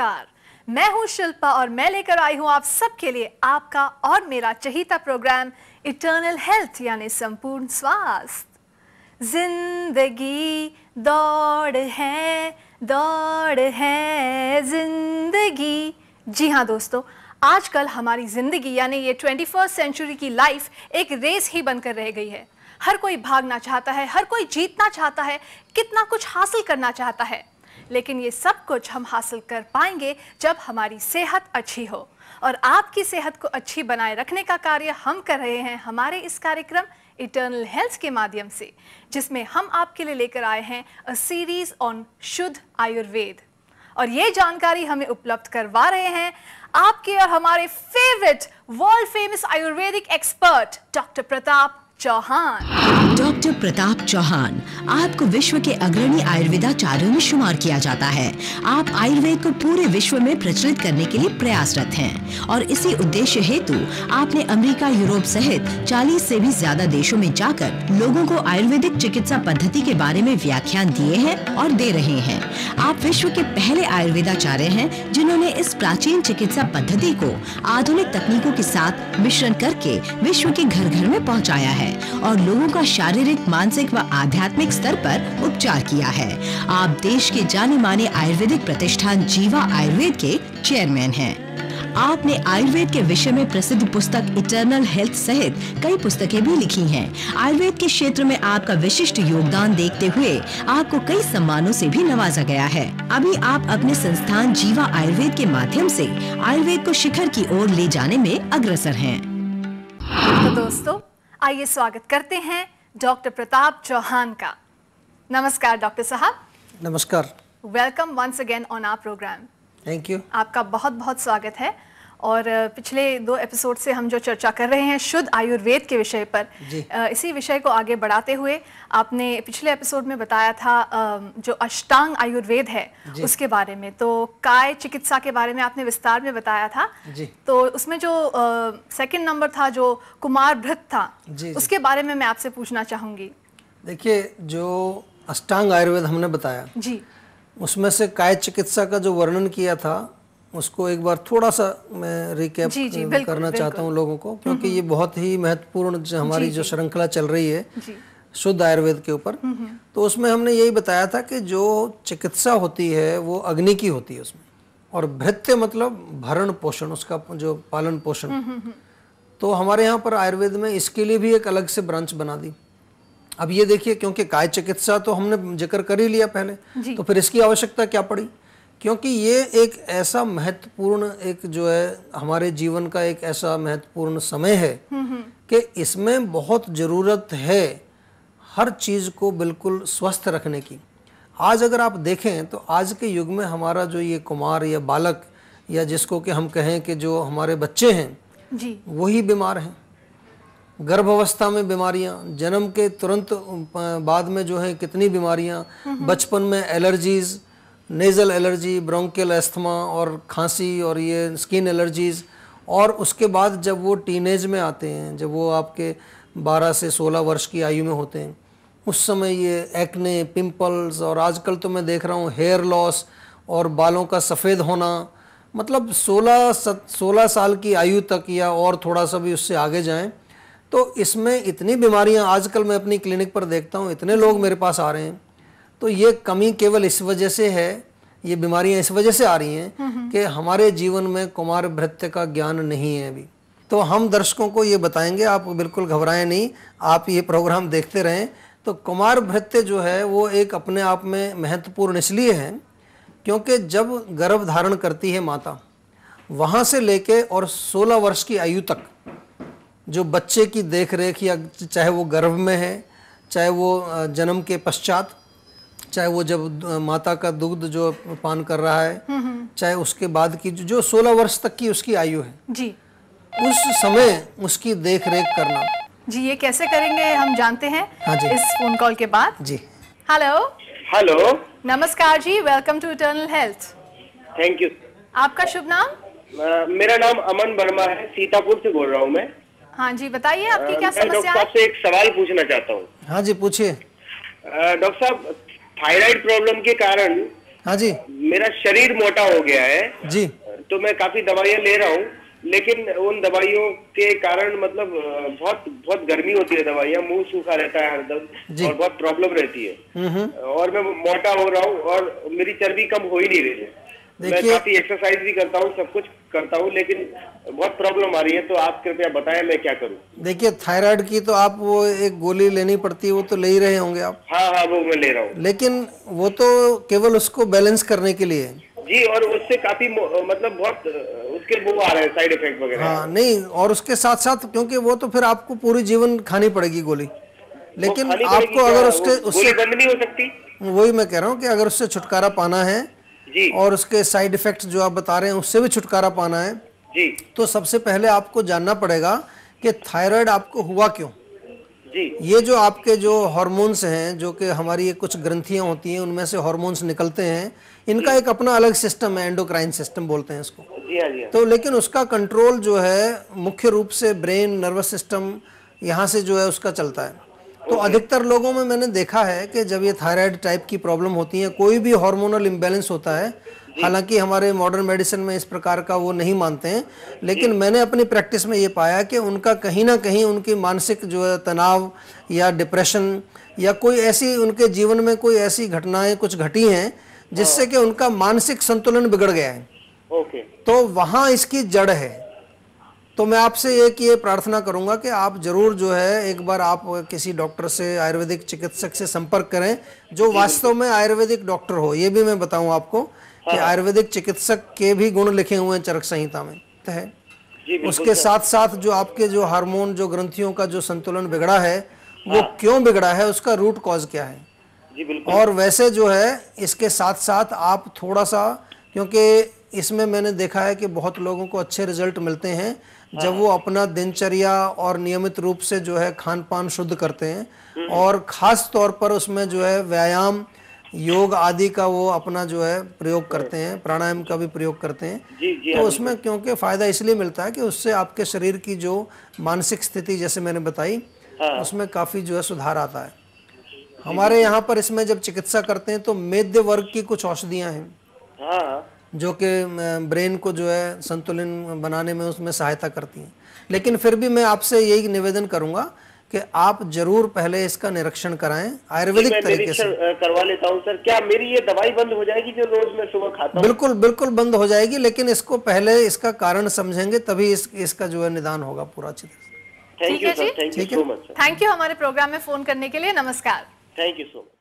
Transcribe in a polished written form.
नमस्कार, मैं हूं शिल्पा और मैं लेकर आई हूं आप सबके लिए आपका और मेरा चहीता प्रोग्राम इटर्नल हेल्थ यानी संपूर्ण स्वास्थ्य। जिंदगी दौड़ है जिंदगी। जी हाँ दोस्तों, आजकल हमारी जिंदगी यानी ये 21st सेंचुरी की लाइफ एक रेस ही बनकर रह गई है। हर कोई भागना चाहता है, हर कोई जीतना चाहता है, कितना कुछ हासिल करना चाहता है, लेकिन ये सब कुछ हम हासिल कर पाएंगे जब हमारी सेहत अच्छी हो। और आपकी सेहत को अच्छी बनाए रखने का कार्य हम कर रहे हैं हमारे इस कार्यक्रम इटर्नल हेल्थ के माध्यम से, जिसमें हम आपके लिए लेकर आए हैं अ सीरीज ऑन शुद्ध आयुर्वेद। और ये जानकारी हमें उपलब्ध करवा रहे हैं आपके और हमारे favourite world famous Ayurvedic expert doctor Pratap Chauhan. Doctor Pratap Chauhan, आपको विश्व के अग्रणी आयुर्वेदाचार्यों में शुमार किया जाता है। आप आयुर्वेद को पूरे विश्व में प्रचलित करने के लिए प्रयासरत हैं और इसी उद्देश्य हेतु आपने अमेरिका, यूरोप सहित 40 से भी ज्यादा देशों में जाकर लोगों को आयुर्वेदिक चिकित्सा पद्धति के बारे में व्याख्यान दिए हैं और दे रहे हैं। आप विश्व के पहले आयुर्वेदाचार्य हैं जिन्होंने इस प्राचीन चिकित्सा पद्धति को आधुनिक तकनीकों के साथ मिश्रण करके विश्व के घर घर में पहुँचाया है और लोगों का शारीरिक, मानसिक व आध्यात्मिक स्तर पर उपचार किया है। आप देश के जाने माने आयुर्वेदिक प्रतिष्ठान जीवा आयुर्वेद के चेयरमैन हैं। आपने आयुर्वेद के विषय में प्रसिद्ध पुस्तक इटर्नल हेल्थ सहित कई पुस्तकें भी लिखी हैं। आयुर्वेद के क्षेत्र में आपका विशिष्ट योगदान देखते हुए आपको कई सम्मानों से भी नवाजा गया है। अभी आप अपने संस्थान जीवा आयुर्वेद के माध्यम से आयुर्वेद को शिखर की ओर ले जाने में अग्रसर हैं। तो दोस्तों, आइए स्वागत करते हैं डॉक्टर प्रताप चौहान का। नमस्कार डॉक्टर साहब। नमस्कार। Welcome once again on our programme. Thank you. आपका बहुत बहुत स्वागत है। और पिछले 2 एपिसोड से हम जो चर्चा कर रहे हैं शुद्ध आयुर्वेद के विषय पर, इसी विषय को आगे बढ़ाते हुए आपने पिछले एपिसोड में बताया था जो अष्टांग आयुर्वेद है उसके बारे में, तो काय चिकित्सा के बारे में आपने विस्तार में बताया था। तो उसमें जो सेकंड नंबर था जो कुमार भृत था, उसके बारे में मैं आपसे पूछना चाहूंगी। देखिए, जो अष्टांग आयुर्वेद हमने बताया जी, उसमें से काय चिकित्सा का जो वर्णन किया था उसको एक बार थोड़ा सा मैं रिकैप करना चाहता हूँ लोगों को, क्योंकि ये बहुत ही महत्वपूर्ण हमारी जो श्रृंखला चल रही है शुद्ध आयुर्वेद के ऊपर। तो उसमें हमने यही बताया था कि जो चिकित्सा होती है वो अग्नि की होती है उसमें, और भृत्य मतलब भरण पोषण, उसका जो पालन पोषण। तो हमारे यहाँ पर आयुर्वेद में इसके लिए भी एक अलग से ब्रांच बना दी। अब ये देखिए, क्योंकि काय चिकित्सा तो हमने जिक्र कर ही लिया पहले, तो फिर इसकी आवश्यकता क्या पड़ी, क्योंकि ये एक ऐसा महत्वपूर्ण एक जो है हमारे जीवन का एक ऐसा महत्वपूर्ण समय है कि इसमें बहुत ज़रूरत है हर चीज़ को बिल्कुल स्वस्थ रखने की। आज अगर आप देखें तो आज के युग में हमारा जो ये कुमार या बालक या जिसको कि हम कहें कि जो हमारे बच्चे हैं जी, वही बीमार हैं। गर्भावस्था में बीमारियां, जन्म के तुरंत बाद में जो है कितनी बीमारियां, बचपन में allergies, nasal allergy, bronchial asthma और खांसी और ये स्किन एलर्जीज़, और उसके बाद जब वो टीनेज में आते हैं, जब वो आपके 12 से 16 वर्ष की आयु में होते हैं, उस समय ये एक्ने, पिंपल्स, और आजकल तो मैं देख रहा हूँ हेयर लॉस और बालों का सफ़ेद होना। मतलब 16 साल की आयु तक या और थोड़ा सा भी उससे आगे जाएं तो इसमें इतनी बीमारियां आजकल मैं अपनी क्लिनिक पर देखता हूँ, इतने लोग मेरे पास आ रहे हैं। तो ये कमी केवल इस वजह से है, ये बीमारियां इस वजह से आ रही हैं कि हमारे जीवन में कुमार भृत्य का ज्ञान नहीं है अभी। तो हम दर्शकों को ये बताएंगे, आप बिल्कुल घबराएं नहीं, आप ये प्रोग्राम देखते रहें। तो कुमार भृत्य जो है वो एक अपने आप में महत्वपूर्ण इसलिए है क्योंकि जब गर्भ धारण करती है माता, वहाँ से लेके और 16 वर्ष की आयु तक जो बच्चे की देख रेख, या चाहे वो गर्भ में है, चाहे वो जन्म के पश्चात, चाहे वो जब माता का दुग्ध जो पान कर रहा है, चाहे उसके बाद की जो 16 वर्ष तक की उसकी आयु है जी, उस समय उसकी देख रेख करना जी। ये कैसे करेंगे हम जानते हैं इस फोन कॉल के बाद जी। हेलो हेलो, नमस्कार जी, welcome to eternal health. Thank you. आपका शुभ नाम? मेरा नाम अमन वर्मा है, सीतापुर से बोल रहा हूँ मैं। हाँ जी, बताइए आपकी क्या समस्या है? डॉक्टर साहब से एक सवाल पूछना चाहता हूँ। हाँ जी, पूछिए। डॉक्टर साहब, थायराइड प्रॉब्लम के कारण हाँ जी। मेरा शरीर मोटा हो गया है जी। तो मैं काफी दवाइयाँ ले रहा हूँ, लेकिन उन दवाइयों के कारण मतलब बहुत बहुत गर्मी होती है, दवाइयाँ, मुंह सूखा रहता है हरदम और बहुत प्रॉब्लम रहती है और मैं मोटा हो रहा हूँ और मेरी चर्बी कम हो ही नहीं रही है। मैं काफी एक्सरसाइज भी करता हूँ, सब कुछ करता हूँ, लेकिन बहुत प्रॉब्लम आ रही है, तो आप कृपया बताएं मैं क्या करूँ। देखिए थायराइड की तो आप वो एक गोली लेनी पड़ती है, वो तो ले ही रहे होंगे आप। हाँ हाँ वो मैं ले रहा हूँ, लेकिन वो तो केवल उसको बैलेंस करने के लिए जी, और उससे काफी मतलब बहुत उसके वो आ रहे हैं साइड इफेक्ट वगैरह। हाँ नहीं, और उसके साथ साथ क्योंकि वो तो फिर आपको पूरी जीवन खानी पड़ेगी गोली, लेकिन आपको अगर उससे बंद नहीं हो सकती। वही मैं कह रहा हूँ कि अगर उससे छुटकारा पाना है जी, और उसके साइड इफेक्ट्स जो आप बता रहे हैं उससे भी छुटकारा पाना है जी, तो सबसे पहले आपको जानना पड़ेगा कि थायराइड आपको हुआ क्यों। जी, ये जो आपके जो हार्मोन्स हैं, जो कि हमारी ये कुछ ग्रंथियां होती हैं, उनमें से हार्मोन्स निकलते हैं, इनका एक अपना अलग सिस्टम है, एंडोक्राइन सिस्टम बोलते हैं इसको। जी हाँ, जी हाँ। तो लेकिन उसका कंट्रोल जो है मुख्य रूप से ब्रेन, नर्वस सिस्टम, यहाँ से जो है उसका चलता है। तो अधिकतर लोगों में मैंने देखा है कि जब ये थायराइड टाइप की प्रॉब्लम होती है, कोई भी हार्मोनल इम्बैलेंस होता है, हालांकि हमारे मॉडर्न मेडिसिन में इस प्रकार का वो नहीं मानते हैं, लेकिन मैंने अपनी प्रैक्टिस में ये पाया कि उनका कहीं ना कहीं उनकी मानसिक जो है तनाव या डिप्रेशन या कोई ऐसी उनके जीवन में कोई ऐसी घटनाएं कुछ घटी हैं जिससे कि उनका मानसिक संतुलन बिगड़ गया है। ओके। तो वहाँ इसकी जड़ है। तो मैं आपसे एक ये प्रार्थना करूंगा कि आप जरूर जो है एक बार आप किसी डॉक्टर से, आयुर्वेदिक चिकित्सक से संपर्क करें जो वास्तव में आयुर्वेदिक डॉक्टर हो। ये भी मैं बताऊं आपको कि आयुर्वेदिक चिकित्सक के भी गुण लिखे हुए हैं चरक संहिता में है। उसके साथ साथ जो आपके जो हार्मोन, जो ग्रंथियों का जो संतुलन बिगड़ा है वो क्यों बिगड़ा है, उसका रूट कॉज क्या है। और वैसे जो है इसके साथ साथ आप थोड़ा सा, क्योंकि इसमें मैंने देखा है कि बहुत लोगों को अच्छे रिजल्ट मिलते हैं जब वो अपना दिनचर्या और नियमित रूप से जो है खान पान शुद्ध करते हैं और खास तौर पर उसमें जो है व्यायाम, योग आदि का वो अपना जो है प्रयोग करते हैं, प्राणायाम का भी प्रयोग करते हैं। तो उसमें क्योंकि फायदा इसलिए मिलता है कि उससे आपके शरीर की जो मानसिक स्थिति जैसे मैंने बताई उसमें काफी जो है सुधार आता है। हमारे यहाँ पर इसमें जब चिकित्सा करते हैं तो मेद्य वर्ग की कुछ औषधियाँ हैं जो कि ब्रेन को जो है संतुलन बनाने में उसमें सहायता करती हैं। लेकिन फिर भी मैं आपसे यही निवेदन करूंगा कि आप जरूर पहले इसका निरीक्षण कराएं आयुर्वेदिक तरीके से। करवा लेता हूं सर। क्या मेरी ये दवाई बंद हो जाएगी जो रोज मैं सुबह खाता हूं? बिल्कुल बिल्कुल बंद हो जाएगी, लेकिन इसको पहले इसका कारण समझेंगे तभी इसका जो है निदान होगा पूरा अच्छी तरह से। Thank you sir, thank you so much. Thank you हमारे प्रोग्राम में फोन करने के लिए। नमस्कार। Thank you so much.